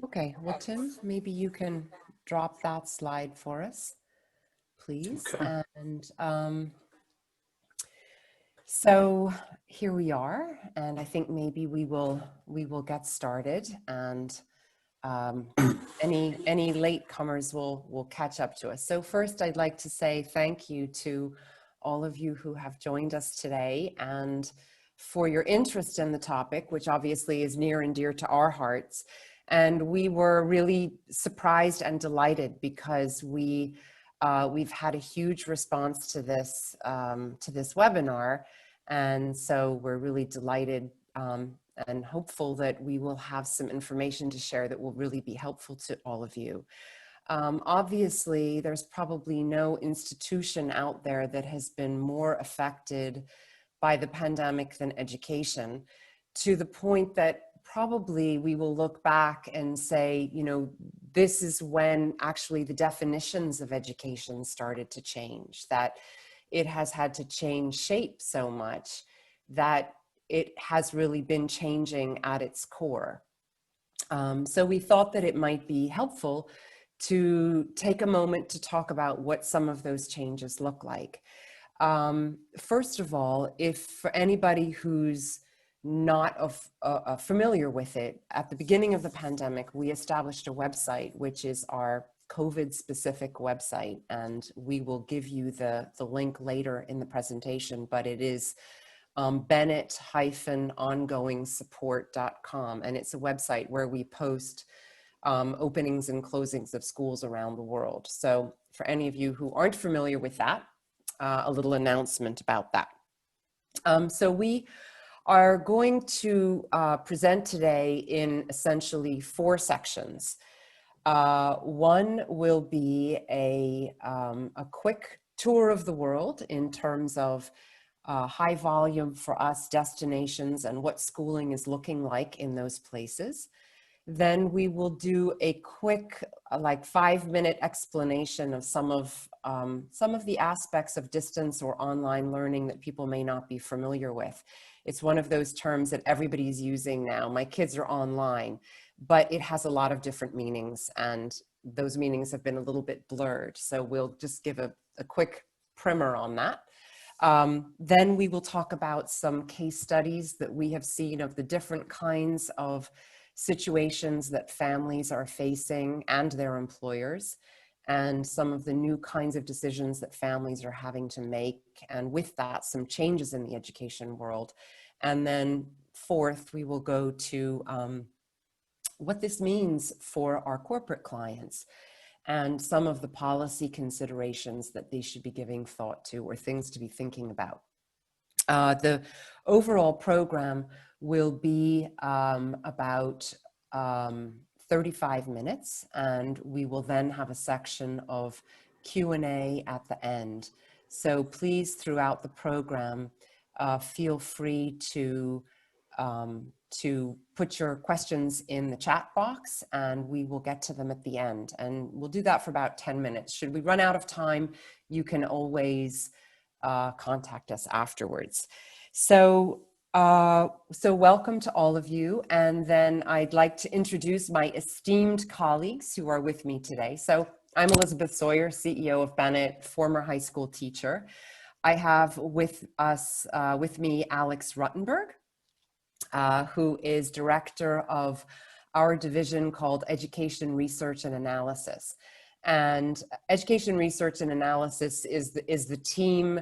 Okay, well, Tim, maybe you can drop that slide for us, please. Okay. And so here we are, and I think maybe we will get started, and any latecomers will catch up to us. So first, I'd like to say thank you to all of you who have joined us today, and for your interest in the topic, which obviously is near and dear to our hearts. And we were really surprised and delighted because we've had a huge response to this webinar, and so we're really delighted and hopeful that we will have some information to share that will really be helpful to all of you. Obviously, there's probably no institution out there that has been more affected by the pandemic than education, to the point that probably we will look back and say, you know, this is when actually the definitions of education started to change, that it has had to change shape so much that it has really been changing at its core. So we thought that it might be helpful to take a moment to talk about what some of those changes look like. First of all, if for anybody who's not familiar with it, at the beginning of the pandemic, we established a website, which is our COVID-specific website, and we will give you the link later in the presentation, but it is Bennett-ongoingsupport.com, and it's a website where we post openings and closings of schools around the world. So for any of you who aren't familiar with that, a little announcement about that. So we are going to present today in essentially 4 sections. One will be a quick tour of the world in terms of high volume for us destinations and what schooling is looking like in those places. Then we will do a quick, like 5-minute explanation of some of the aspects of distance or online learning that people may not be familiar with. It's one of those terms that everybody's using now. My kids are online, but it has a lot of different meanings, and those meanings have been a little bit blurred. So we'll just give a quick primer on that. Then we will talk about some case studies that we have seen of the different kinds of situations that families are facing and their employers, and some of the new kinds of decisions that families are having to make, and with that, some changes in the education world. And then fourth, we will go to what this means for our corporate clients and some of the policy considerations that they should be giving thought to, or things to be thinking about. The overall program will be about 35 minutes, and we will then have a section of Q&A at the end. So please, throughout the program, feel free to put your questions in the chat box, and we will get to them at the end. And we'll do that for about 10 minutes. Should we run out of time, you can always contact us afterwards. So welcome to all of you. And then I'd like to introduce my esteemed colleagues who are with me today. So I'm Elizabeth Sawyer, CEO of Bennett, former high school teacher. I have with me Alex Ruttenberg, who is director of our division called Education Research and Analysis. And Education Research and Analysis is the team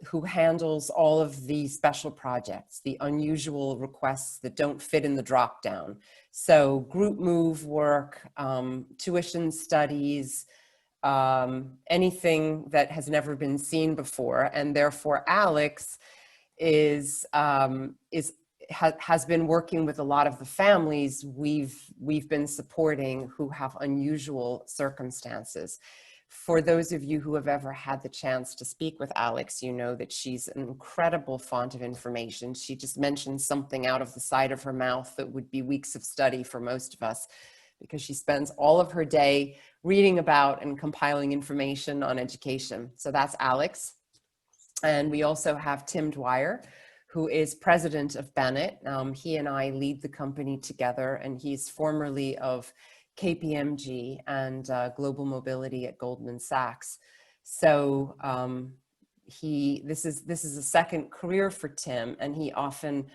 who handles all of the special projects, the unusual requests that don't fit in the drop-down. So group move work, tuition studies, anything that has never been seen before. And therefore, Alex has been working with a lot of the families we've been supporting who have unusual circumstances. For those of you who have ever had the chance to speak with Alex, you know that she's an incredible font of information. She just mentioned something out of the side of her mouth that would be weeks of study for most of us, because she spends all of her day reading about and compiling information on education. So that's Alex. And we also have Tim Dwyer, who is president of Bennett. He and I lead the company together, and he's formerly of KPMG and Global Mobility at Goldman Sachs. So this is a second career for Tim, and he often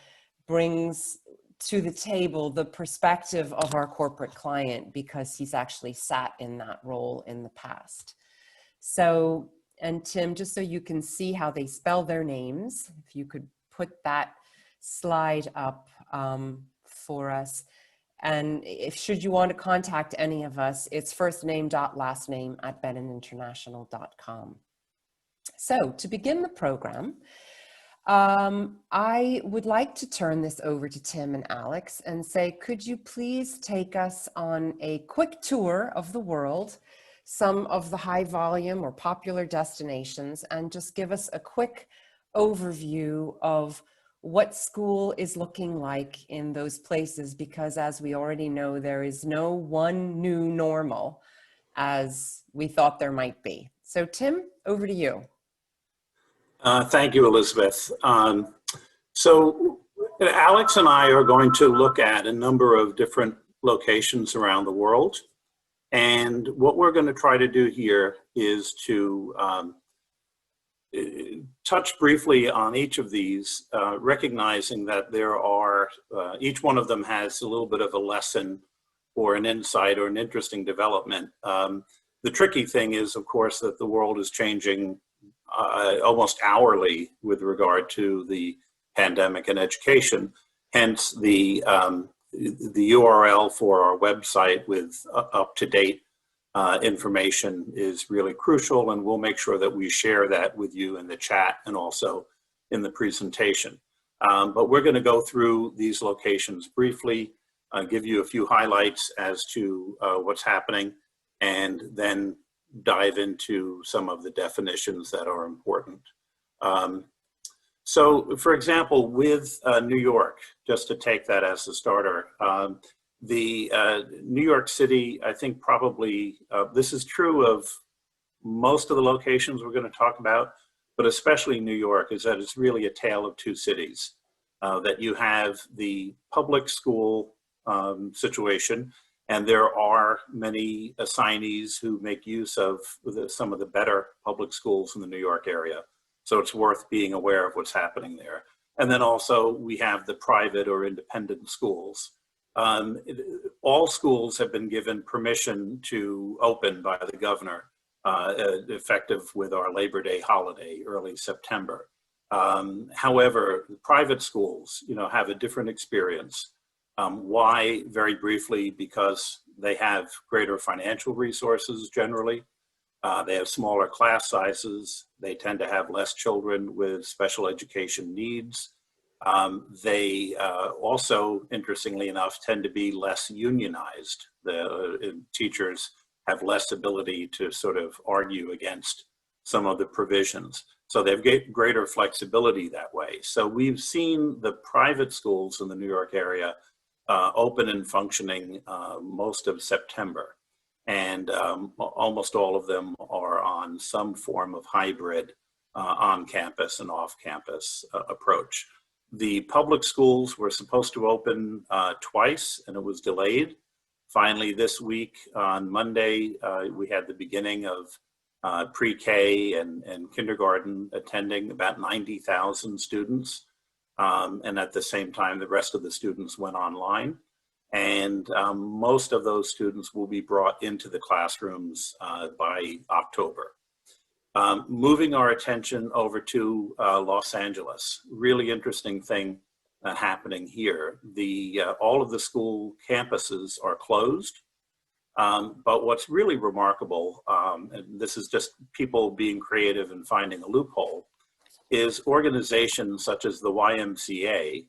brings to the table the perspective of our corporate client because he's actually sat in that role in the past. So, and Tim, just so you can see how they spell their names, if you could put that slide up for us. And if should you want to contact any of us, it's firstname.lastname@bennettinternational.com. So to begin the program, I would like to turn this over to Tim and Alex and say, could you please take us on a quick tour of the world, some of the high volume or popular destinations, and just give us a quick overview of what school is looking like in those places, because as we already know, there is no one new normal as we thought there might be. So Tim, over to you. Thank you, Elizabeth. So Alex and I are going to look at a number of different locations around the world. And what we're going to try to do here is to touch briefly on each of these, recognizing that there are, each one of them has a little bit of a lesson or an insight or an interesting development. The tricky thing is, of course, that the world is changing almost hourly with regard to the pandemic and education. Hence the URL for our website with up-to-date information is really crucial, and we'll make sure that we share that with you in the chat and also in the presentation. But we're going to go through these locations briefly, give you a few highlights as to what's happening, and then dive into some of the definitions that are important. So, for example, with New York, just to take that as a starter, the New York City, I think probably, this is true of most of the locations we're going to talk about, but especially New York, is that it's really a tale of two cities. That you have the public school situation, and there are many assignees who make use of some of the better public schools in the New York area. So it's worth being aware of what's happening there. And then also we have the private or independent schools. All schools have been given permission to open by the governor, effective with our Labor Day holiday, early September. However, private schools, have a different experience. Why? Very briefly, because they have greater financial resources generally. They have smaller class sizes. They tend to have less children with special education needs. They also, interestingly enough, tend to be less unionized. The teachers have less ability to sort of argue against some of the provisions. So they've got greater flexibility that way. So we've seen the private schools in the New York area open and functioning most of September. And almost all of them are on some form of hybrid on-campus and off-campus approach. The public schools were supposed to open twice, and it was delayed. Finally, this week on Monday, we had the beginning of pre-K and kindergarten attending, about 90,000 students. And at the same time, the rest of the students went online. And most of those students will be brought into the classrooms by October. Moving our attention over to Los Angeles, really interesting thing happening here. All of the school campuses are closed, but what's really remarkable, and this is just people being creative and finding a loophole, is organizations such as the YMCA,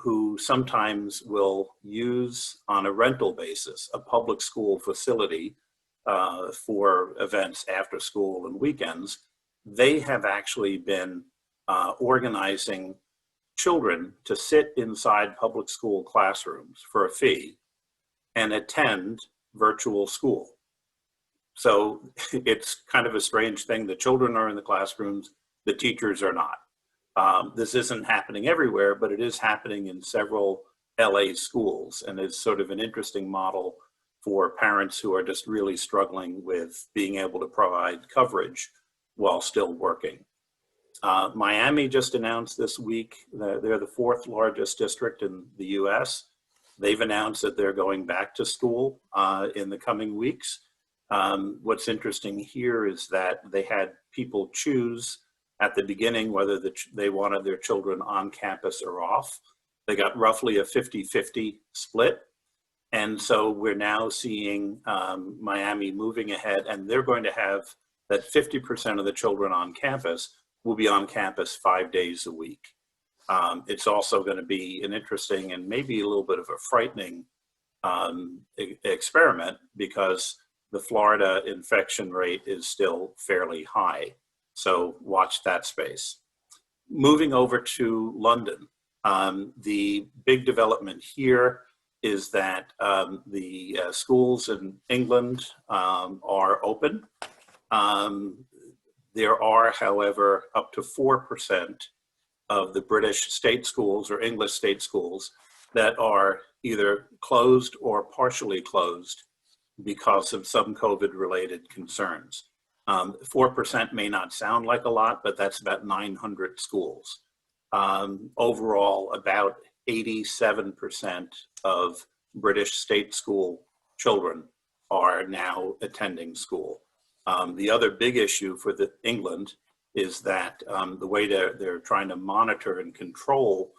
who sometimes will use on a rental basis a public school facility for events after school and weekends. They have actually been organizing children to sit inside public school classrooms for a fee and attend virtual school. So it's kind of a strange thing. The children are in the classrooms, the teachers are not. This isn't happening everywhere, but it is happening in several LA schools, and is sort of an interesting model for parents who are just really struggling with being able to provide coverage while still working. Miami just announced this week that they're the 4th largest district in the US. They've announced that they're going back to school in the coming weeks. What's interesting here is that they had people choose at the beginning whether they wanted their children on campus or off. They got roughly a 50-50 split. And so we're now seeing Miami moving ahead, and they're going to have that 50% of the children on campus will be on campus 5 days a week. It's also going to be an interesting and maybe a little bit of a frightening experiment, because the Florida infection rate is still fairly high. So watch that space. Moving over to London, the big development here is that the schools in England are open. There are, however, up to 4% of the British state schools or English state schools that are either closed or partially closed because of some COVID-related concerns. 4% may not sound like a lot, but that's about 900 schools. Overall, about 87% of British state school children are now attending school. The other big issue for England is that the way they're trying to monitor and control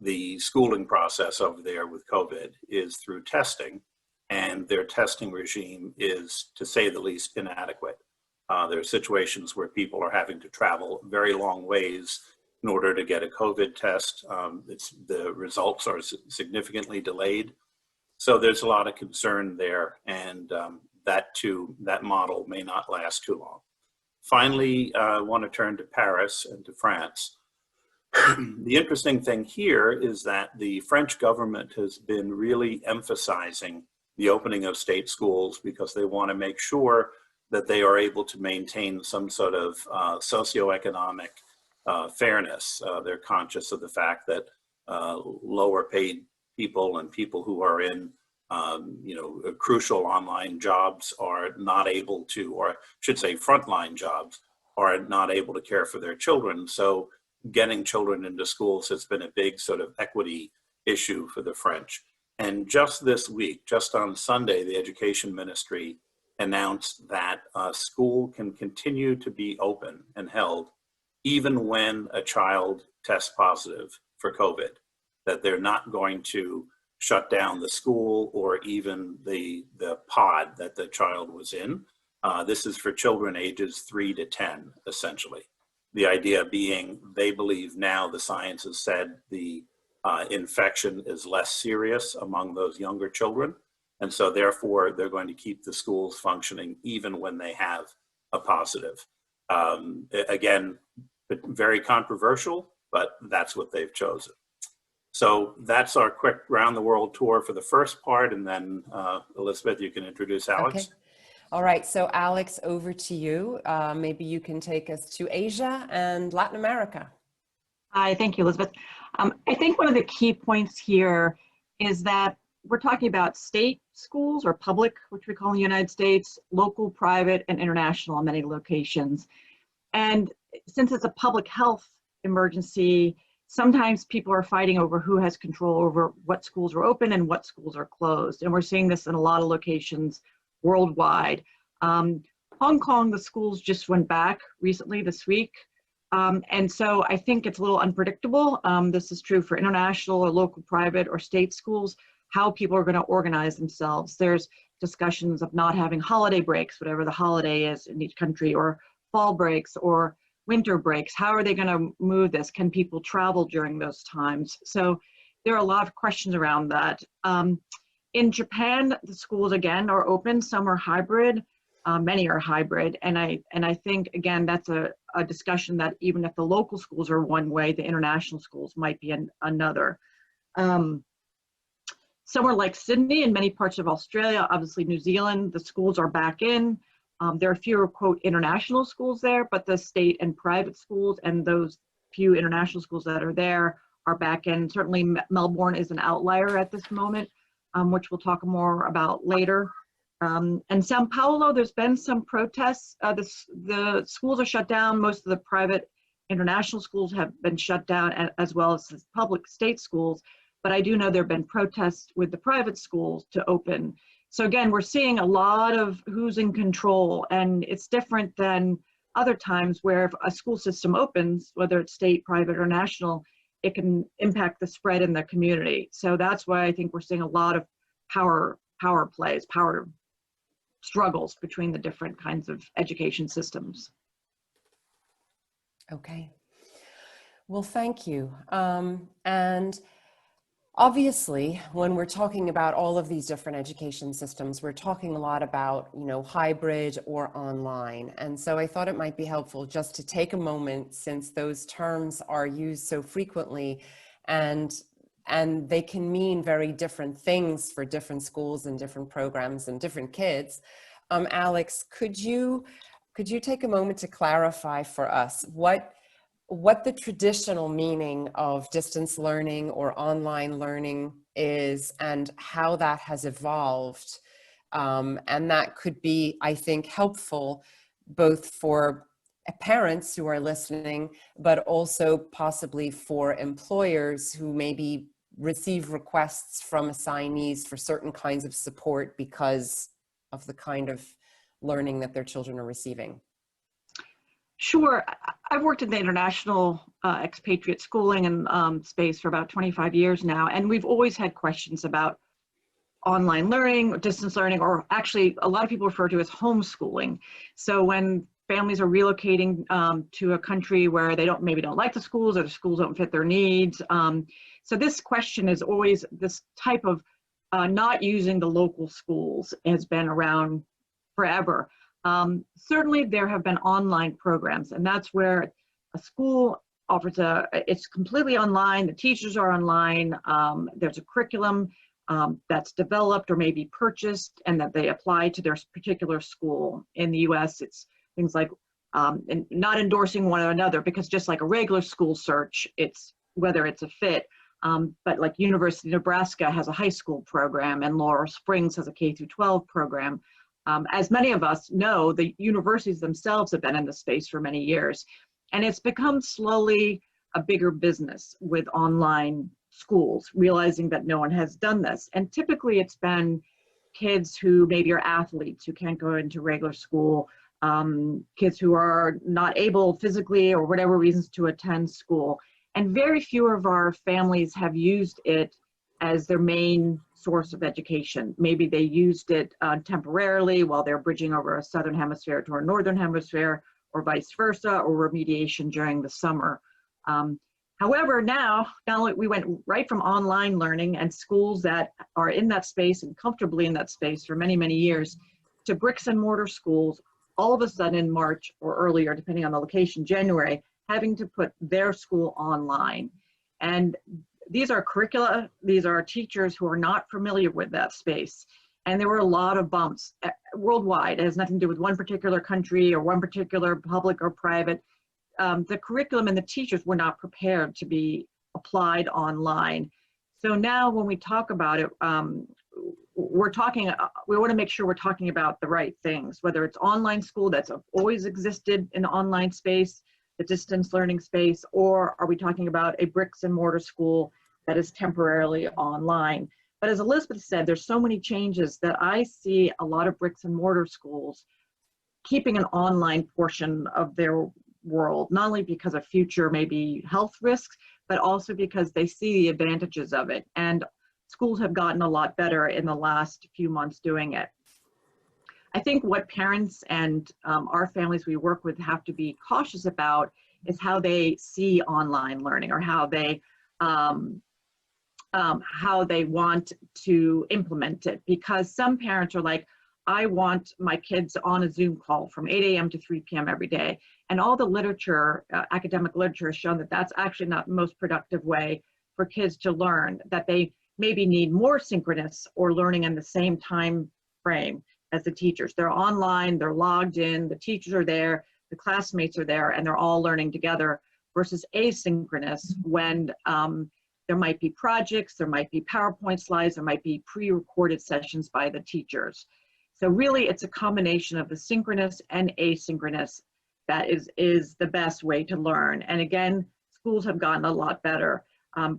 the schooling process over there with COVID is through testing, and their testing regime is, to say the least, inadequate. There are situations where people are having to travel very long ways in order to get a COVID test. The results are significantly delayed. So there's a lot of concern there, and that model may not last too long. Finally, I want to turn to Paris and to France. The interesting thing here is that the French government has been really emphasizing the opening of state schools because they want to make sure that they are able to maintain some sort of socioeconomic fairness. They're conscious of the fact that lower paid people and people who are in crucial online jobs are not able to, or I should say frontline jobs, are not able to care for their children. So getting children into schools has been a big sort of equity issue for the French. And just this week, just on Sunday, the Education Ministry announced that school can continue to be open and held even when a child tests positive for COVID, that they're not going to shut down the school or even the pod that the child was in. This is for children ages 3 to 10, essentially. The idea being they believe now the science has said the infection is less serious among those younger children. And so therefore they're going to keep the schools functioning even when they have a positive. Again, very controversial, but that's what they've chosen. So that's our quick round the world tour for the first part. And then Elizabeth, you can introduce Alex. Okay. All right, so Alex, over to you. Maybe you can take us to Asia and Latin America. Hi, thank you, Elizabeth. I think one of the key points here is that we're talking about state schools or public, which we call in the United States, local, private, and international in many locations. And since it's a public health emergency, sometimes people are fighting over who has control over what schools are open and what schools are closed. And we're seeing this in a lot of locations worldwide. Hong Kong, the schools just went back recently this week. And so I think it's a little unpredictable. This is true for international or local private or state schools, how people are going to organize themselves. There's discussions of not having holiday breaks, whatever the holiday is in each country, or fall breaks or winter breaks. How are they going to move this? Can people travel during those times? So there are a lot of questions around that. In Japan, the schools again are open. Some are hybrid. Many are hybrid. And I think, again, that's a discussion that even if the local schools are one way, the international schools might be another. Somewhere like Sydney and many parts of Australia, obviously New Zealand, the schools are back in. There are fewer, quote, international schools there, but the state and private schools and those few international schools that are there are back in. Certainly Melbourne is an outlier at this moment, which we'll talk more about later. And Sao Paulo, there's been some protests. The schools are shut down. Most of the private international schools have been shut down, as well as the public state schools. But I do know there have been protests with the private schools to open. So again, we're seeing a lot of who's in control, and it's different than other times where if a school system opens, whether it's state, private, or national, it can impact the spread in the community. So that's why I think we're seeing a lot of power plays, power struggles between the different kinds of education systems. Okay. Well, thank you. And obviously, when we're talking about all of these different education systems, we're talking a lot about, hybrid or online. And so I thought it might be helpful just to take a moment, since those terms are used so frequently, and they can mean very different things for different schools and different programs and different kids. Alex, could you take a moment to clarify for us what the traditional meaning of distance learning or online learning is, and how that has evolved? And that could be, I think, helpful both for parents who are listening, but also possibly for employers who maybe receive requests from assignees for certain kinds of support because of the kind of learning that their children are receiving. Sure. I've worked in the international expatriate schooling and space for about 25 years now, and we've always had questions about online learning, distance learning, or actually a lot of people refer to as homeschooling. So when families are relocating to a country where they maybe don't like the schools, or the schools don't fit their needs. So this question is always, this type of not using the local schools has been around forever. Certainly there have been online programs, and that's where a school offers it's completely online, the teachers are online, there's a curriculum that's developed or maybe purchased and that they apply to their particular school. In the US, it's things like, and not endorsing one or another, because just like a regular school search, it's whether it's a fit, but like University of Nebraska has a high school program, and Laurel Springs has a K-12 program. As many of us know, the universities themselves have been in the space for many years, and it's become slowly a bigger business with online schools, realizing that no one has done this. And typically it's been kids who maybe are athletes who can't go into regular school, kids who are not able physically or whatever reasons to attend school. And very few of our families have used it as their main source of education. Maybe they used it temporarily while they're bridging over a southern hemisphere to a northern hemisphere, or vice versa, or remediation during the summer. However, now we went right from online learning and schools that are in that space and comfortably in that space for many, many years, to bricks and mortar schools, all of a sudden in March or earlier, depending on the location, January, having to put their school online. And these are curricula, these are teachers who are not familiar with that space. And there were a lot of bumps worldwide. It has nothing to do with one particular country or one particular public or private. The curriculum and the teachers were not prepared to be applied online. So now when we talk about it, we want to make sure we're talking about the right things, whether it's online school that's always existed in the online space, the distance learning space, or are we talking about a bricks and mortar school that is temporarily online? But as Elizabeth said, there's so many changes that I see a lot of bricks and mortar schools keeping an online portion of their world, not only because of future maybe health risks, but also because they see the advantages of it. And schools have gotten a lot better in the last few months doing it. I think what parents and our families we work with have to be cautious about is how they see online learning, or how they want to implement it. Because some parents are like, I want my kids on a Zoom call from 8 a.m. to 3 p.m. every day. And all the literature, academic literature, has shown that that's actually not the most productive way for kids to learn, that they maybe need more synchronous or learning in the same time frame as the teachers. They're online, they're logged in, the teachers are there, the classmates are there, and they're all learning together, versus asynchronous when there might be projects, there might be PowerPoint slides, there might be pre-recorded sessions by the teachers. So really it's a combination of the synchronous and asynchronous that is the best way to learn. And again, schools have gotten a lot better.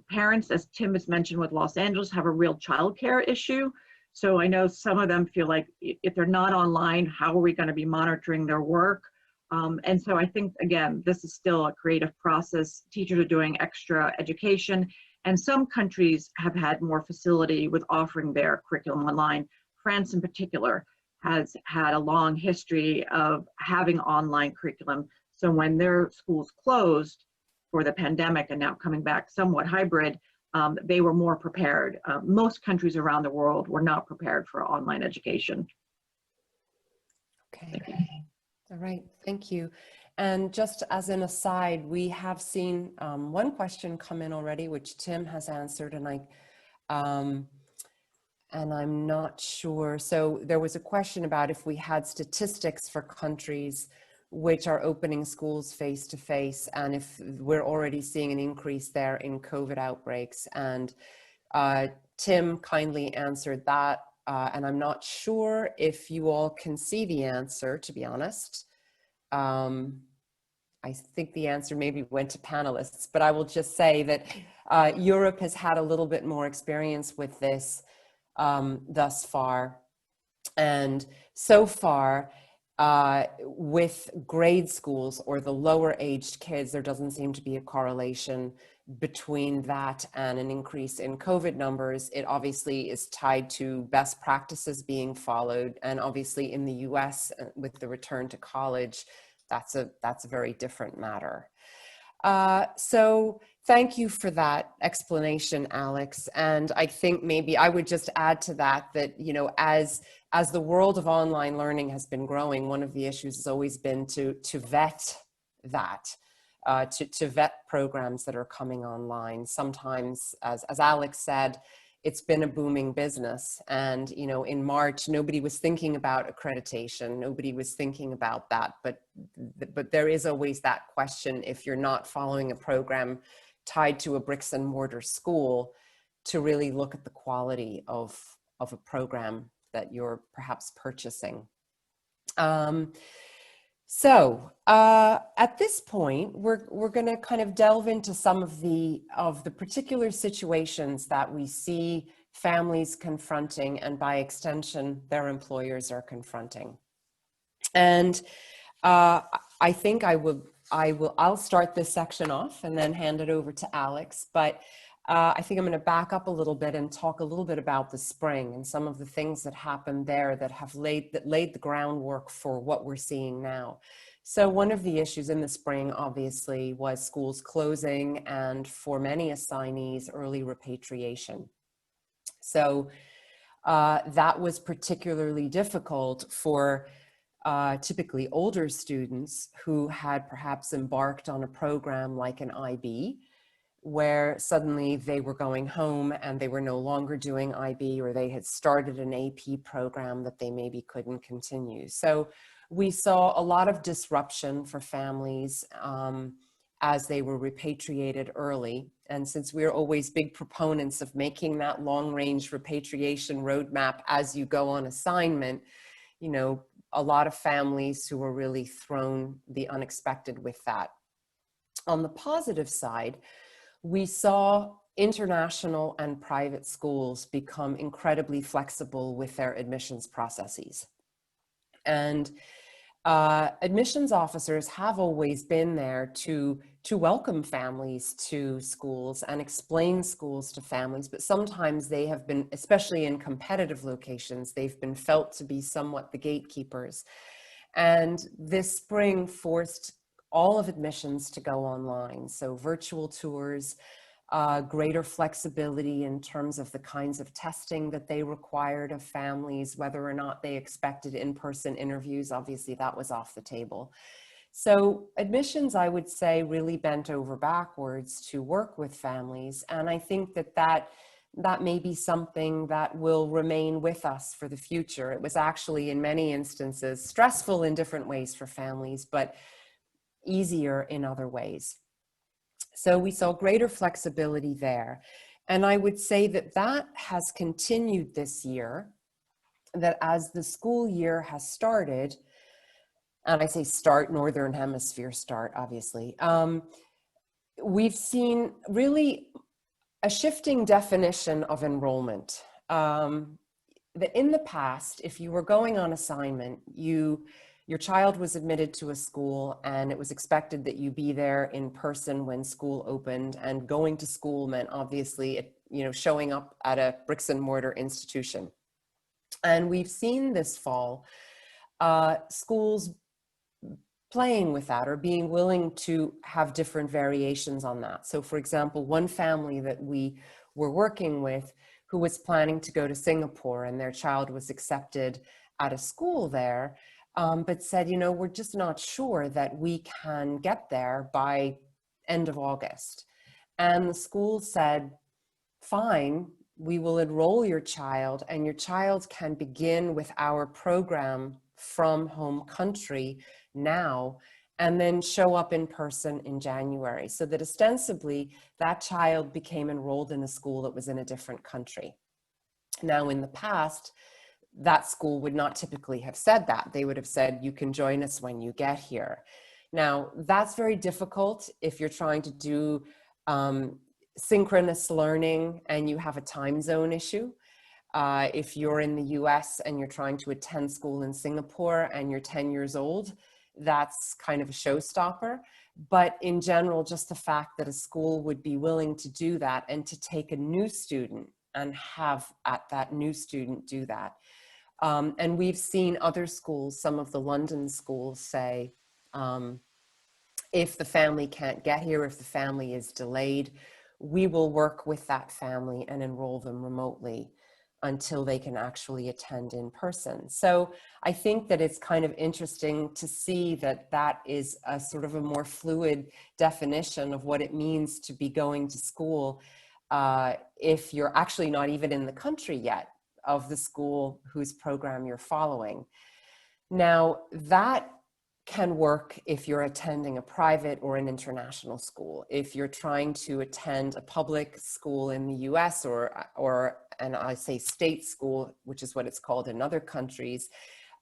Parents, as Tim has mentioned with Los Angeles, have a real childcare issue. So I know some of them feel like if they're not online, how are we going to be monitoring their work? And so I think, again, this is still a creative process. Teachers are doing extra education, and some countries have had more facility with offering their curriculum online. France in particular has had a long history of having online curriculum. So when their schools closed for the pandemic and now coming back somewhat hybrid, they were more prepared. Most countries around the world were not prepared for online education. Okay. All right, thank you. And just as an aside, we have seen one question come in already, which Tim has answered, and I'm not sure. So there was a question about if we had statistics for countries which are opening schools face-to-face, and if we're already seeing an increase there in COVID outbreaks. And Tim kindly answered that, and I'm not sure if you all can see the answer, to be honest. I think the answer maybe went to panelists, but I will just say that Europe has had a little bit more experience with this thus far. And so far, with grade schools or the lower aged kids, there doesn't seem to be a correlation between that and an increase in COVID numbers. It obviously is tied to best practices being followed. And obviously in the US, with the return to college, that's a very different matter. So thank you for that explanation, Alex. And I think maybe I would just add to that, you know, as the world of online learning has been growing, one of the issues has always been to vet that, to vet programs that are coming online. Sometimes, as Alex said, it's been a booming business. And, you know, in March, nobody was thinking about accreditation. Nobody was thinking about that. But there is always that question, if you're not following a program tied to a bricks and mortar school, to really look at the quality of a program that you're perhaps purchasing. So at this point, we're going to kind of delve into some of the particular situations that we see families confronting, and by extension, their employers are confronting. And I think I'll start this section off and then hand it over to Alex. But I think I'm going to back up a little bit and talk a little bit about the spring and some of the things that happened there that have laid the groundwork for what we're seeing now. So one of the issues in the spring, obviously, was schools closing, and for many assignees, early repatriation. So that was particularly difficult for typically older students who had perhaps embarked on a program like an IB, where suddenly they were going home and they were no longer doing IB, or they had started an AP program that they maybe couldn't continue. So we saw a lot of disruption for families as they were repatriated early. And since we're always big proponents of making that long-range repatriation roadmap as you go on assignment, you know, a lot of families who were really thrown the unexpected with that. On the positive side, we saw international and private schools become incredibly flexible with their admissions processes. And admissions officers have always been there to welcome families to schools and explain schools to families, but sometimes they have been, especially in competitive locations, they've been felt to be somewhat the gatekeepers. And this spring forced all of admissions to go online. So virtual tours, greater flexibility in terms of the kinds of testing that they required of families, whether or not they expected in-person interviews. Obviously, that was off the table. So admissions, I would say, really bent over backwards to work with families. And I think that may be something that will remain with us for the future. It was actually, in many instances, stressful in different ways for families, but easier in other ways. So we saw greater flexibility there. And I would say that that has continued this year, that as the school year has started, and I say start, Northern Hemisphere start, obviously, we've seen really a shifting definition of enrollment. That in the past, if you were going on assignment, your child was admitted to a school and it was expected that you be there in person when school opened, and going to school meant obviously, showing up at a bricks and mortar institution. And we've seen this fall, schools playing with that or being willing to have different variations on that. So for example, one family that we were working with who was planning to go to Singapore, and their child was accepted at a school there, but said, we're just not sure that we can get there by end of August. And the school said, fine, we will enroll your child, and your child can begin with our program from home country now, and then show up in person in January. So that ostensibly that child became enrolled in a school that was in a different country. Now, in the past, that school would not typically have said that. They would have said, you can join us when you get here. Now, that's very difficult if you're trying to do synchronous learning and you have a time zone issue. If you're in the US and you're trying to attend school in Singapore and you're 10 years old, that's kind of a showstopper. But in general, just the fact that a school would be willing to do that and to take a new student and have that new student do that. And we've seen other schools, some of the London schools say, if the family can't get here, if the family is delayed, we will work with that family and enroll them remotely until they can actually attend in person. So I think that it's kind of interesting to see that that is a sort of a more fluid definition of what it means to be going to school if you're actually not even in the country yet of the school whose program you're following. Now, that can work if you're attending a private or an international school. If you're trying to attend a public school in the US and I say state school, which is what it's called in other countries,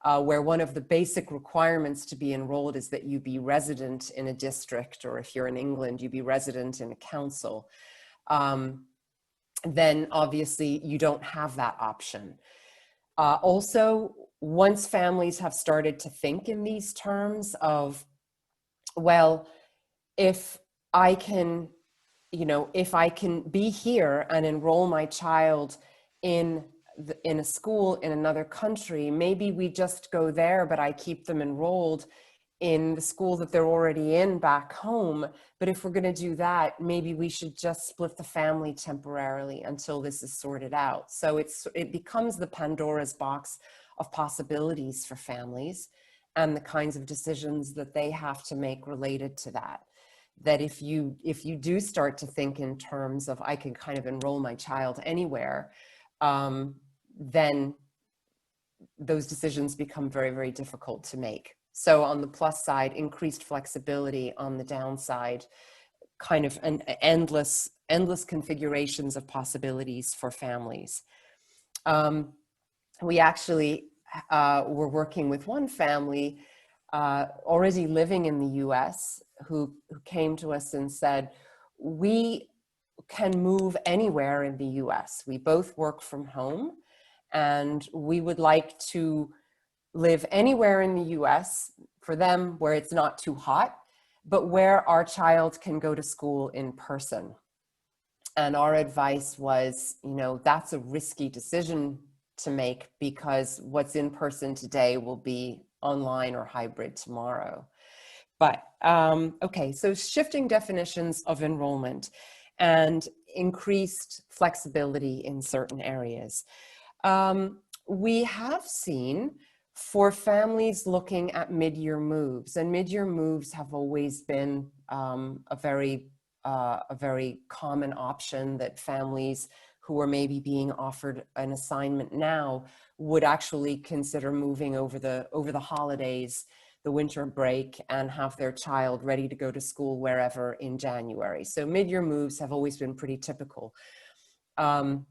where one of the basic requirements to be enrolled is that you be resident in a district, or if you're in England, you be resident in a council, then obviously you don't have that option. Also, once families have started to think in these terms of, well, if I can be here and enroll my child in a school in another country, maybe we just go there, but I keep them enrolled in the school that they're already in back home. But if we're going to do that, maybe we should just split the family temporarily until this is sorted out. So it becomes the Pandora's box of possibilities for families and the kinds of decisions that they have to make related to that. That if you do start to think in terms of, I can kind of enroll my child anywhere, then those decisions become very, very difficult to make. So on the plus side, increased flexibility; on the downside, kind of an endless configurations of possibilities for families. We actually were working with one family already living in the US who came to us and said, we can move anywhere in the US. We both work from home, and we would like to live anywhere in the US, for them where it's not too hot, but where our child can go to school in person. And our advice was, that's a risky decision to make, because what's in person today will be online or hybrid tomorrow. But okay, so shifting definitions of enrollment and increased flexibility in certain areas. We have seen for families looking at mid-year moves, and mid-year moves have always been a very common option that families who are maybe being offered an assignment now would actually consider moving over the holidays, the winter break and have their child ready to go to school wherever in January. So mid-year moves have always been pretty typical. And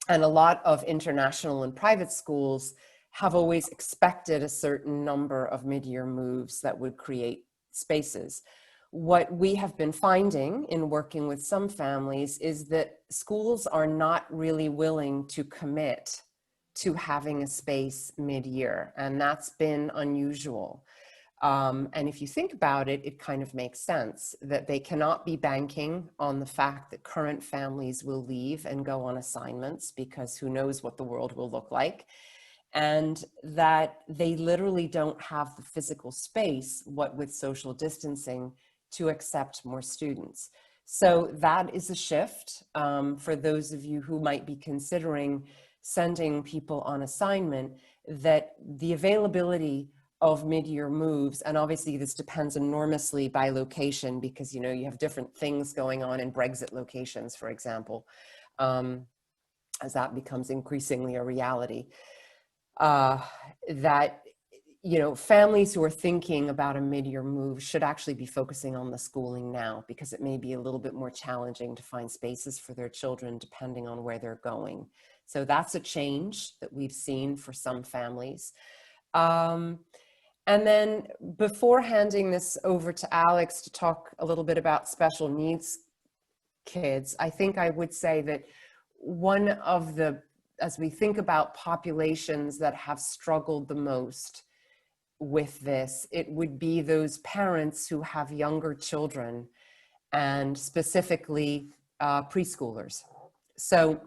a lot of international and private schools have always expected a certain number of mid-year moves that would create spaces. What we have been finding in working with some families is that schools are not really willing to commit to having a space mid-year, and that's been unusual. And if you think about it, it kind of makes sense that they cannot be banking on the fact that current families will leave and go on assignments, because who knows what the world will look like, and that they literally don't have the physical space, what with social distancing, to accept more students. So that is a shift for those of you who might be considering sending people on assignment, that the availability of mid-year moves, and obviously this depends enormously by location, because you know you have different things going on in Brexit locations, for example, as that becomes increasingly a reality, that you know, families who are thinking about a mid-year move should actually be focusing on the schooling now, because it may be a little bit more challenging to find spaces for their children depending on where they're going. So that's a change that we've seen for some families. And then before handing this over to Alex to talk a little bit about special needs kids, I think I would say that one of the, as we think about populations that have struggled the most with this, it would be those parents who have younger children, and specifically preschoolers. So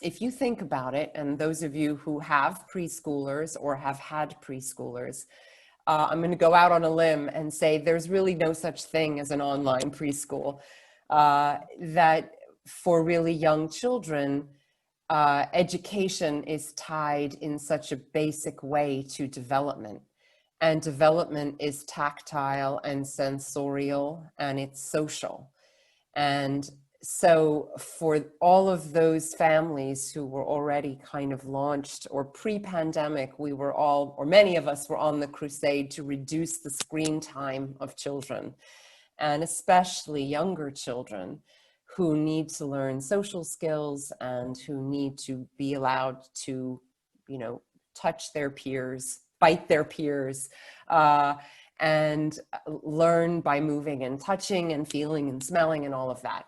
if you think about it, and those of you who have preschoolers or have had preschoolers, I'm going to go out on a limb and say there's really no such thing as an online preschool. That for really young children, education is tied in such a basic way to development. And development is tactile and sensorial, and it's social. And so for all of those families who were already kind of launched, or pre-pandemic, we were all, or many of us were on the crusade to reduce the screen time of children, and especially younger children who need to learn social skills and who need to be allowed to, you know, touch their peers, bite their peers, and learn by moving and touching and feeling and smelling and all of that.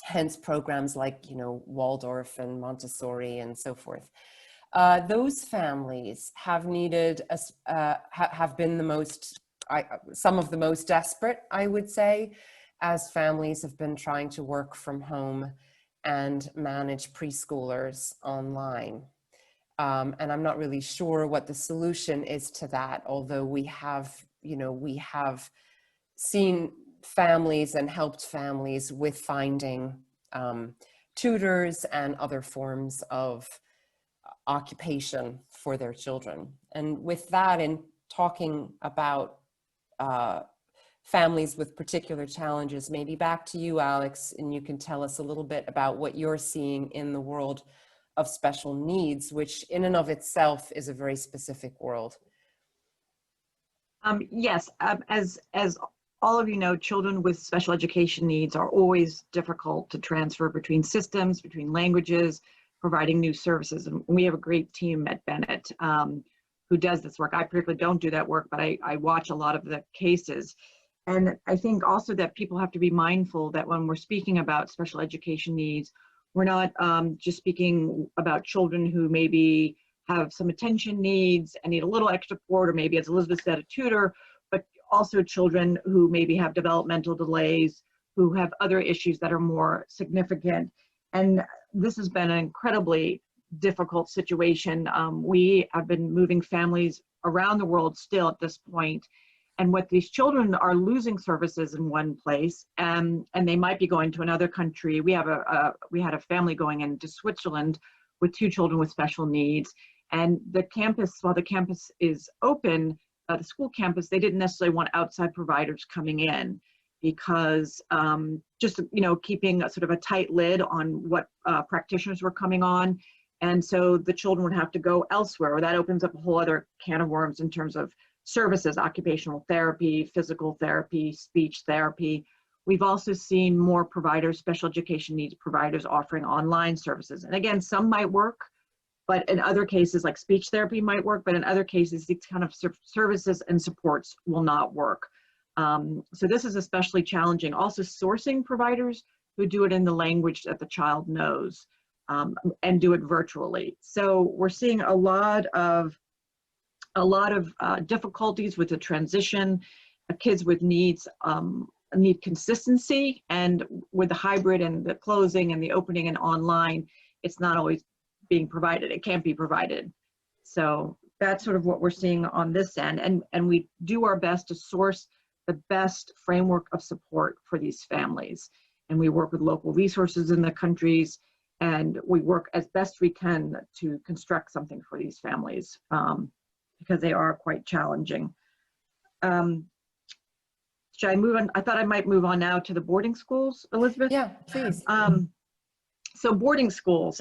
Hence programs like, you know, Waldorf and Montessori and so forth. Those families have needed, have been the most, some of the most desperate, I would say, as families have been trying to work from home and manage preschoolers online. And I'm not really sure what the solution is to that, although we have, you know, we have seen families and helped families with finding tutors and other forms of occupation for their children. And with that, in talking about families with particular challenges, maybe back to you, Alex, and you can tell us a little bit about what you're seeing in the world of special needs, which in and of itself is a very specific world. Yes, as all of you know, children with special education needs are always difficult to transfer between systems, between languages, providing new services. And we have a great team at Bennett who does this work. I particularly don't do that work, but I watch a lot of the cases. And I think also that people have to be mindful that when we're speaking about special education needs, we're not just speaking about children who maybe have some attention needs and need a little extra support, or maybe, as Elizabeth said, a tutor, but also children who maybe have developmental delays, who have other issues that are more significant. And this has been an incredibly difficult situation. We have been moving families around the world still at this point. And what these children are losing services in one place, and they might be going to another country. We had a family going into Switzerland with 2 children with special needs, and the campus, while the campus is open, the school campus, they didn't necessarily want outside providers coming in, because just, you know, keeping a sort of a tight lid on what practitioners were coming on. And so the children would have to go elsewhere, or that opens up a whole other can of worms in terms of services, occupational therapy, physical therapy, speech therapy. We've also seen more providers, special education needs providers offering online services. And again, some might work, but in other cases, like speech therapy might work, but in other cases, these kind of services and supports will not work. So this is especially challenging. Also sourcing providers who do it in the language that the child knows, and do it virtually. So we're seeing a lot of difficulties with the transition. Kids with needs need consistency, and with the hybrid and the closing and the opening and online, it's not always being provided. It can't be provided. So that's sort of what we're seeing on this end. And we do our best to source the best framework of support for these families. And we work with local resources in the countries, and we work as best we can to construct something for these families, because they are quite challenging. Should I move on? I thought I might move on now to the boarding schools, Elizabeth. Yeah, please. So boarding schools,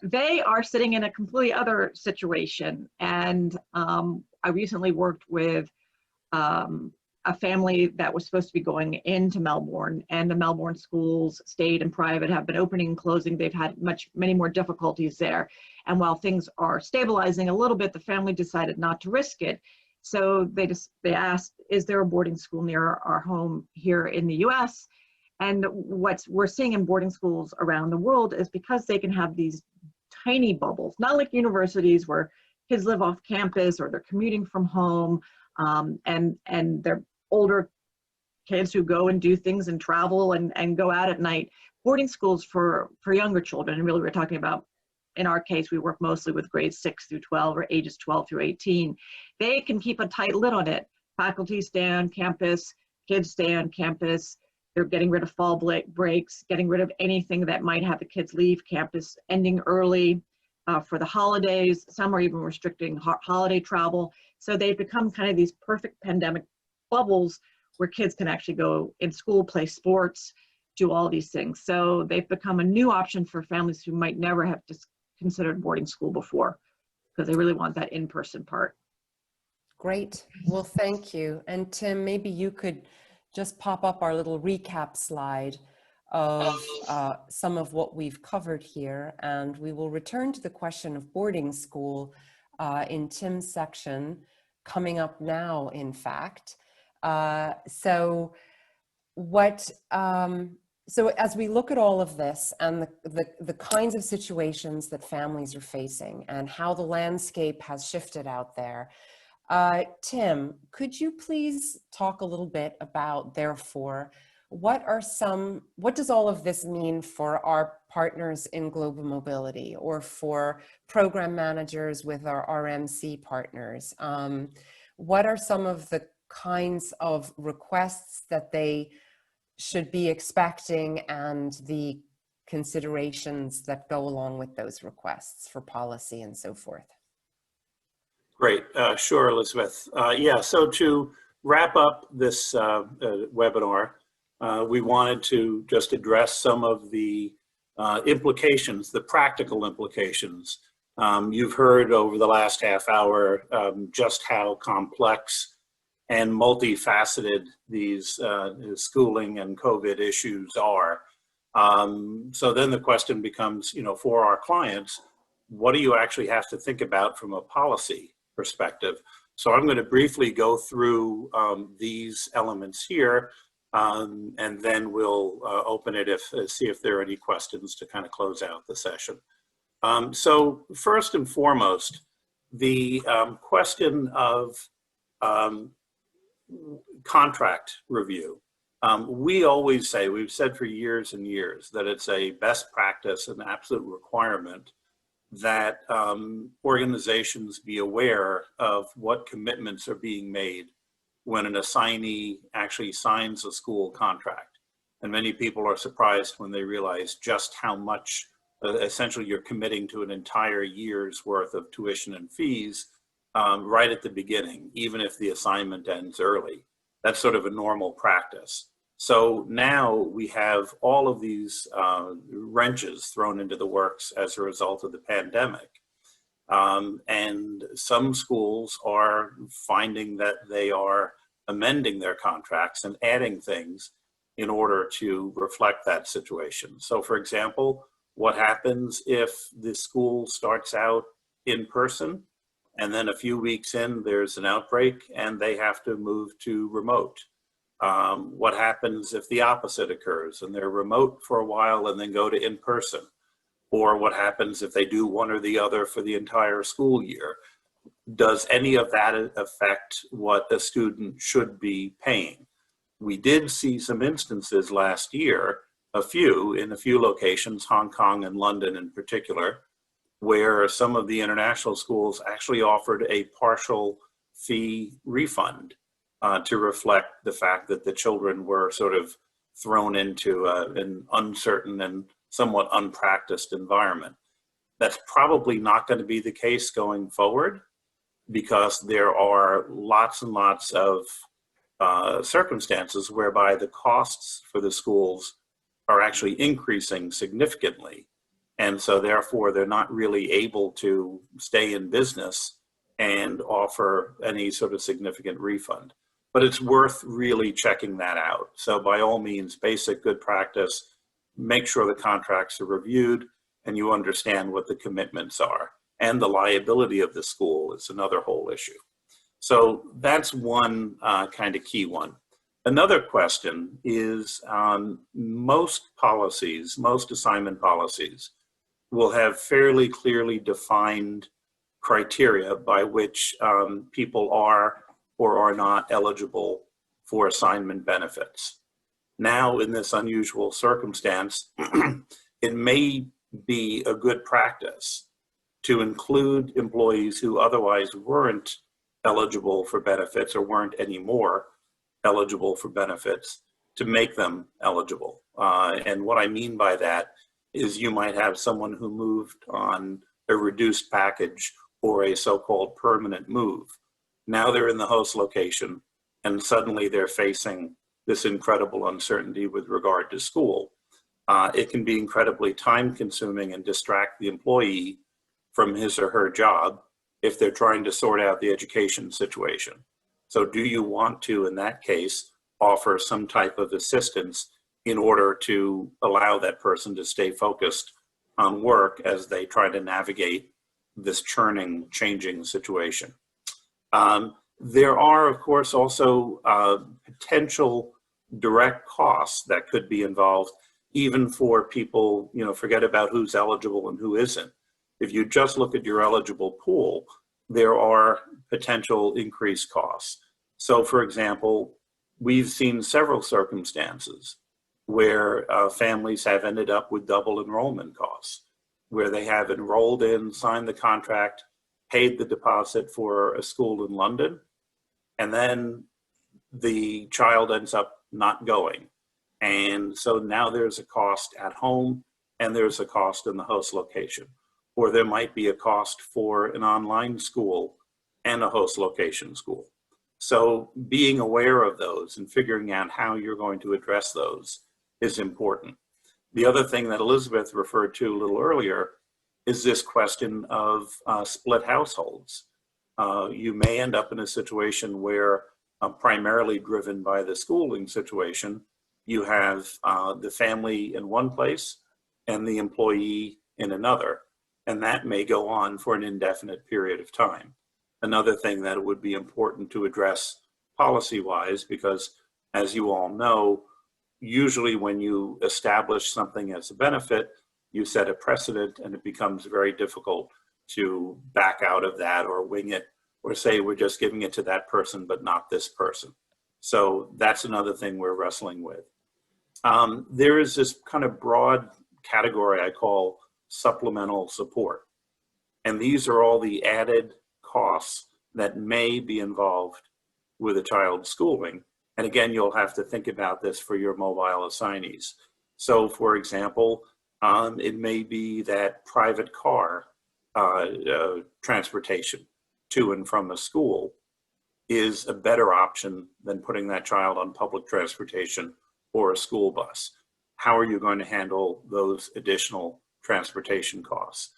they are sitting in a completely other situation. And I recently worked with a family that was supposed to be going into Melbourne, and the Melbourne schools, state and private, have been opening and closing. They've had many more difficulties there. And while things are stabilizing a little bit, the family decided not to risk it. So they asked, is there a boarding school near our home here in the US? And what we're seeing in boarding schools around the world is because they can have these tiny bubbles, not like universities where kids live off campus or they're commuting from home, and they're older kids who go and do things and travel and go out at night. Boarding schools for younger children, and really we're talking about, in our case, we work mostly with grades 6 through 12 or ages 12 through 18. They can keep a tight lid on it. Faculty stay on campus, kids stay on campus. They're getting rid of fall breaks, getting rid of anything that might have the kids leave campus, ending early for the holidays. Some are even restricting holiday travel. So they've become kind of these perfect pandemic bubbles where kids can actually go in school, play sports, do all these things. So they've become a new option for families who might never have considered boarding school before, because they really want that in-person part. Great. Well, thank you. And Tim, maybe you could just pop up our little recap slide of some of what we've covered here, and we will return to the question of boarding school in Tim's section coming up now, in fact. So as we look at all of this and the kinds of situations that families are facing and how the landscape has shifted out there, Tim, could you please talk a little bit about, therefore, what does all of this mean for our partners in global mobility, or for program managers with our RMC partners? What are some of the kinds of requests that they should be expecting, and the considerations that go along with those requests for policy and so forth? Great. Sure, Elizabeth. Yeah, so to wrap up this webinar, we wanted to just address some of the implications, the practical implications. You've heard over the last half hour just how complex and multifaceted these schooling and COVID issues are. So then the question becomes, for our clients, what do you actually have to think about from a policy perspective? So I'm going to briefly go through these elements here, and then we'll open it see if there are any questions to kind of close out the session. So first and foremost, the question of contract review. We always say, we've said for years and years, that it's a best practice and absolute requirement that organizations be aware of what commitments are being made when an assignee actually signs a school contract. And many people are surprised when they realize just how much essentially you're committing to an entire year's worth of tuition and fees right at the beginning, even if the assignment ends early. That's sort of a normal practice. So now we have all of these wrenches thrown into the works as a result of the pandemic. And some schools are finding that they are amending their contracts and adding things in order to reflect that situation. So for example, what happens if the school starts out in person and then a few weeks in there's an outbreak and they have to move to remote? What happens if the opposite occurs and they're remote for a while and then go to in person? Or what happens if they do one or the other for the entire school year? Does any of that affect what a student should be paying? We did see some instances last year, in a few locations, Hong Kong and London in particular, where some of the international schools actually offered a partial fee refund to reflect the fact that the children were sort of thrown into an uncertain and somewhat unpracticed environment. That's probably not going to be the case going forward, because there are lots and lots of circumstances whereby the costs for the schools are actually increasing significantly. And so therefore, they're not really able to stay in business and offer any sort of significant refund. But it's worth really checking that out. So by all means, basic good practice, make sure the contracts are reviewed and you understand what the commitments are. And the liability of the school is another whole issue. So that's one kind of key one. Another question is most policies, most assignment policies will have fairly clearly defined criteria by which people are or are not eligible for assignment benefits. Now, in this unusual circumstance, it may be a good practice to include employees who otherwise weren't eligible for benefits or weren't anymore eligible for benefits to make them eligible. And what I mean by that is you might have someone who moved on a reduced package or a so-called permanent move. Now they're in the host location and suddenly they're facing this incredible uncertainty with regard to school. It can be incredibly time consuming and distract the employee from his or her job if they're trying to sort out the education situation. So do you want to, in that case, offer some type of assistance in order to allow that person to stay focused on work as they try to navigate this churning, changing situation? There are, of course, also potential direct costs that could be involved, even for people, forget about who's eligible and who isn't. If you just look at your eligible pool, there are potential increased costs. So for example, we've seen several circumstances where families have ended up with double enrollment costs, where they have enrolled in, signed the contract, paid the deposit for a school in London, and then the child ends up not going. And so now there's a cost at home and there's a cost in the host location. Or there might be a cost for an online school and a host location school. So being aware of those and figuring out how you're going to address those is important. The other thing that Elizabeth referred to a little earlier is this question of split households. You may end up in a situation where, primarily driven by the schooling situation, you have the family in one place and the employee in another, and that may go on for an indefinite period of time. Another thing that would be important to address policy-wise, because as you all know, usually when you establish something as a benefit, you set a precedent and it becomes very difficult to back out of that or wing it or say we're just giving it to that person but not this person. So that's another thing we're wrestling with. There is this kind of broad category I call supplemental support. And these are all the added costs that may be involved with a child's schooling. And again, you'll have to think about this for your mobile assignees. So for example, it may be that private car transportation to and from a school is a better option than putting that child on public transportation or a school bus. How are you going to handle those additional transportation costs?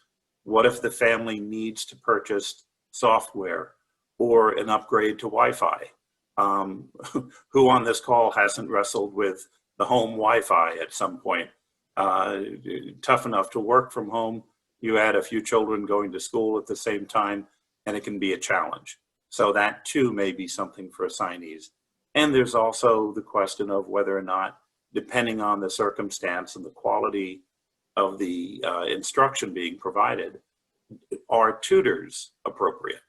What if the family needs to purchase software or an upgrade to Wi-Fi? Who on this call hasn't wrestled with the home Wi-Fi at some point? Tough enough to work from home. You add a few children going to school at the same time, and it can be a challenge. So that too may be something for assignees. And there's also the question of whether or not, depending on the circumstance and the quality of the instruction being provided, are tutors appropriate,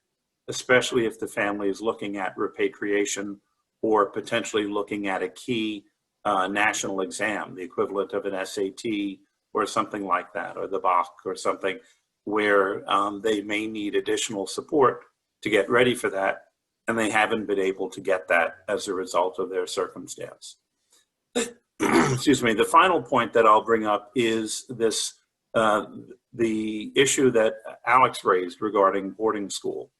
especially if the family is looking at repatriation or potentially looking at a key national exam, the equivalent of an SAT or something like that, or the BAC or something, where they may need additional support to get ready for that, and they haven't been able to get that as a result of their circumstance. Excuse me. The final point that I'll bring up is this, the issue that Alex raised regarding boarding school.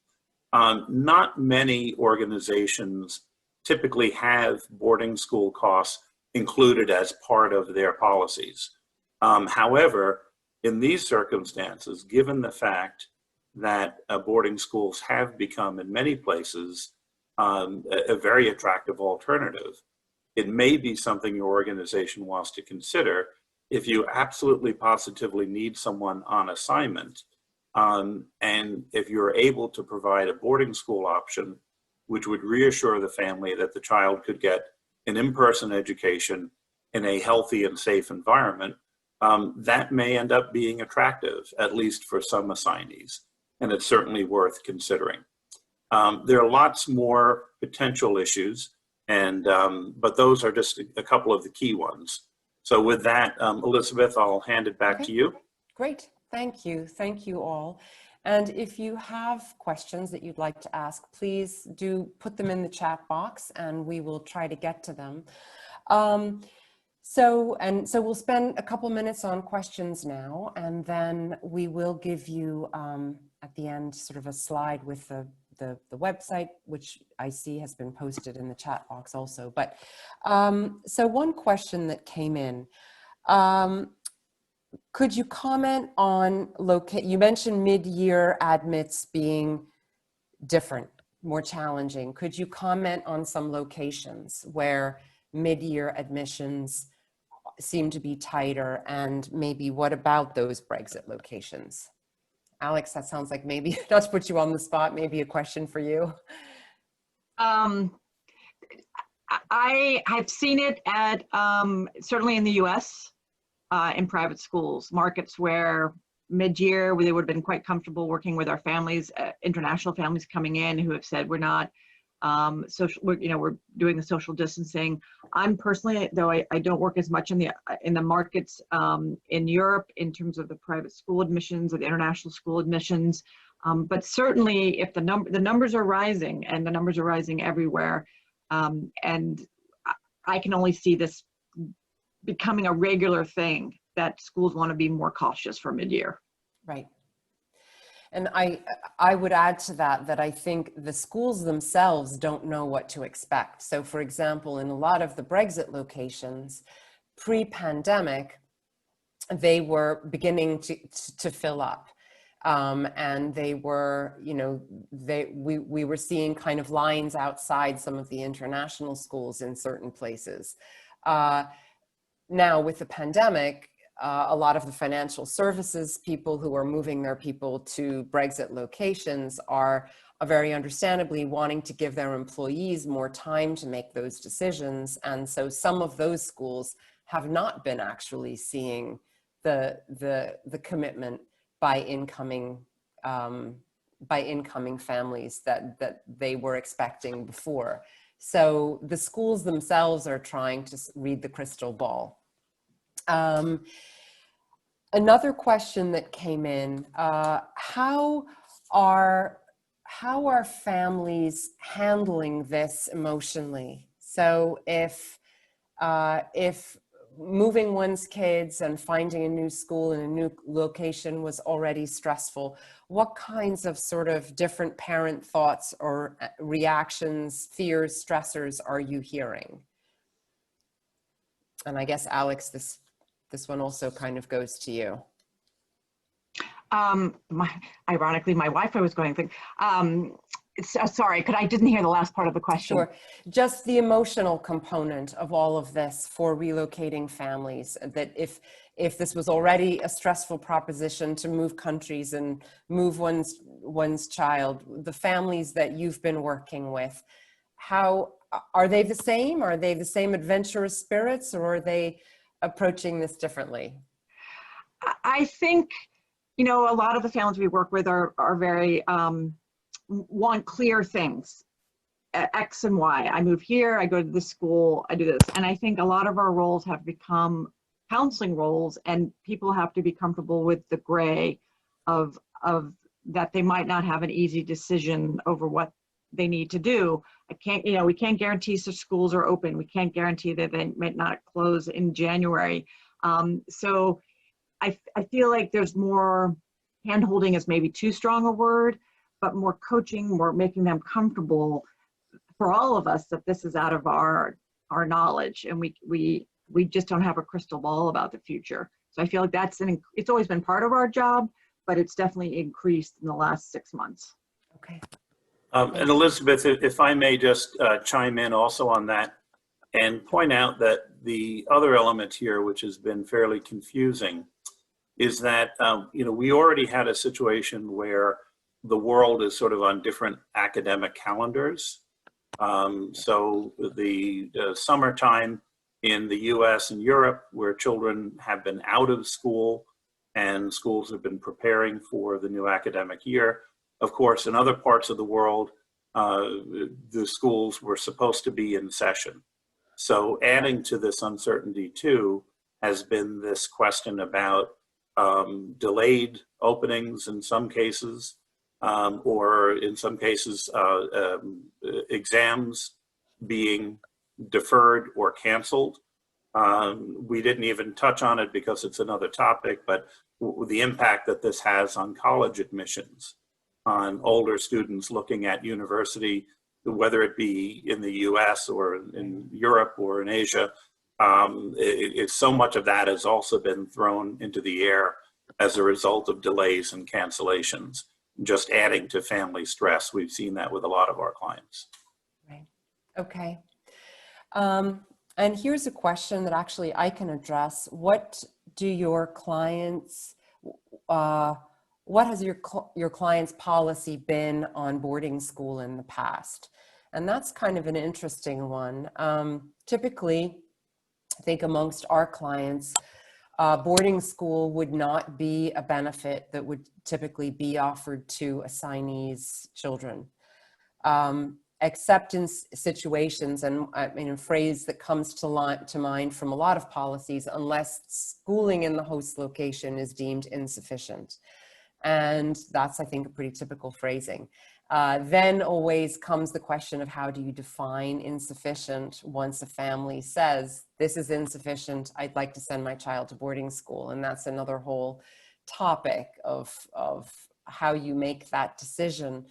Not many organizations typically have boarding school costs included as part of their policies. However, in these circumstances, given the fact that boarding schools have become in many places a very attractive alternative, it may be something your organization wants to consider if you absolutely positively need someone on assignment. And if you're able to provide a boarding school option, which would reassure the family that the child could get an in-person education in a healthy and safe environment, that may end up being attractive, at least for some assignees, and it's certainly worth considering. There are lots more potential issues, and but those are just a couple of the key ones. So with that, Elizabeth, I'll hand it back to you. Great. Thank you. Thank you all. And if you have questions that you'd like to ask, please do put them in the chat box and we will try to get to them. So we'll spend a couple minutes on questions now, and then we will give you at the end sort of a slide with the website, which I see has been posted in the chat box also. But so one question that came in, could you comment on you mentioned mid-year admits being different, more challenging. Could you comment on some locations where mid-year admissions seem to be tighter, and maybe what about those Brexit locations? Alex, that sounds like maybe, not to put you on the spot, maybe a question for you. I have seen it at, certainly in the US, in private schools, markets where mid-year they would have been quite comfortable working with our families, international families coming in who have said we're not we're doing the social distancing. I'm personally, though I don't work as much in the markets in Europe in terms of the private school admissions or the international school admissions, but certainly if the numbers are rising, and the numbers are rising everywhere, and I can only see this becoming a regular thing that schools want to be more cautious for mid-year. Right. And I would add to that I think the schools themselves don't know what to expect. So for example, in a lot of the Brexit locations, pre-pandemic, they were beginning to fill up. And they were, we were seeing kind of lines outside some of the international schools in certain places. Now with the pandemic, a lot of the financial services people who are moving their people to Brexit locations are very understandably wanting to give their employees more time to make those decisions. And so some of those schools have not been actually seeing the commitment by incoming families that they were expecting before. So the schools themselves are trying to read the crystal ball. Another question that came in, how are families handling this emotionally? So if moving one's kids and finding a new school in a new location was already stressful, what kinds of sort of different parent thoughts or reactions, fears, stressors are you hearing? And I guess, Alex, this one also kind of goes to you. Ironically, my Wi-Fi was going. Sorry, I didn't hear the last part of the question. Sure. Just the emotional component of all of this for relocating families, that if this was already a stressful proposition to move countries and move one's child, the families that you've been working with, how are they the same? Are they the same adventurous spirits, or are they approaching this differently? I think, a lot of the families we work with are very, want clear things, X and Y. I move here, I go to this school, I do this. And I think a lot of our roles have become counseling roles, and people have to be comfortable with the gray of that they might not have an easy decision over what they need to do. We can't guarantee such schools are open. We can't guarantee that they might not close in January. So I feel like there's more hand-holding is maybe too strong a word, but more coaching, more making them comfortable for all of us that this is out of our knowledge, and we just don't have a crystal ball about the future. So I feel like it's always been part of our job, but it's definitely increased in the last 6 months. Okay. And Elizabeth, if I may just chime in also on that and point out that the other element here, which has been fairly confusing, is that we already had a situation where the world is sort of on different academic calendars. So the summertime in the US and Europe, where children have been out of school and schools have been preparing for the new academic year. Of course, in other parts of the world, the schools were supposed to be in session. So adding to this uncertainty too has been this question about delayed openings in some cases, or in some cases, exams being deferred or canceled. We didn't even touch on it because it's another topic, but the impact that this has on college admissions, on older students looking at university, whether it be in the US or in Europe or in Asia, so much of that has also been thrown into the air as a result of delays and cancellations, just adding to family stress. We've seen that with a lot of our clients. Right. Okay. And here's a question that actually I can address. What do your clients, what has your client's policy been on boarding school in the past? And that's kind of an interesting one. Typically, I think amongst our clients, boarding school would not be a benefit that would typically be offered to assignees' children. Except in situations, and I mean, a phrase that comes to mind from a lot of policies, unless schooling in the host location is deemed insufficient. And that's, I think, a pretty typical phrasing. Then always comes the question of how do you define insufficient once a family says, this is insufficient, I'd like to send my child to boarding school. And that's another whole topic of how you make that decision.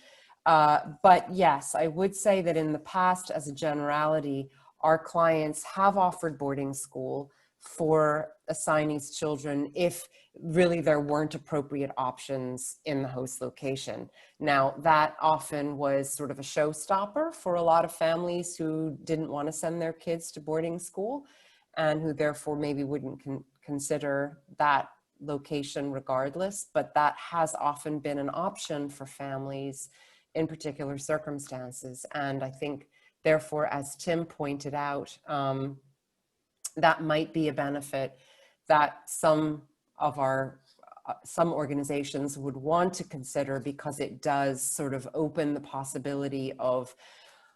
But yes, I would say that in the past, as a generality, our clients have offered boarding school for assignees' children if really there weren't appropriate options in the host location. Now, that often was sort of a showstopper for a lot of families who didn't want to send their kids to boarding school and who therefore maybe wouldn't consider that location regardless, but that has often been an option for families in particular circumstances. And I think, therefore, as Tim pointed out, that might be a benefit that some organizations would want to consider, because it does sort of open the possibility of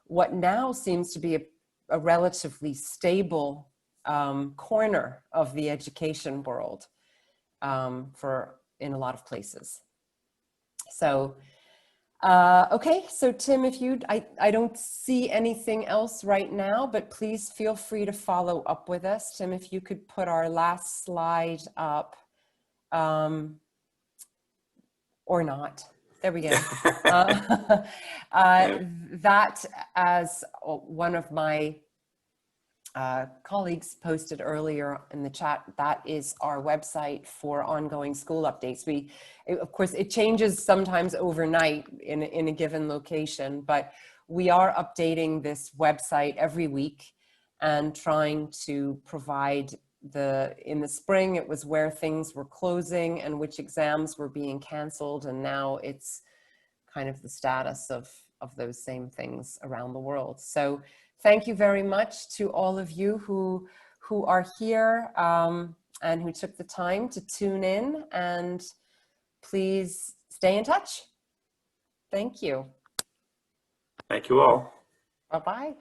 what now seems to be a relatively stable corner of the education world in a lot of places. So, okay, so Tim, I don't see anything else right now, but please feel free to follow up with us. Tim, if you could put our last slide up, or not. There we go. That as one of my colleagues posted earlier in the chat, that is our website for ongoing school updates. Of course, it changes sometimes overnight in a given location, but we are updating this website every week and trying to provide in the spring, it was where things were closing and which exams were being canceled. And now it's kind of the status of those same things around the world. So thank you very much to all of you who are here and who took the time to tune in, and please stay in touch. Thank you. Thank you all. Bye-bye.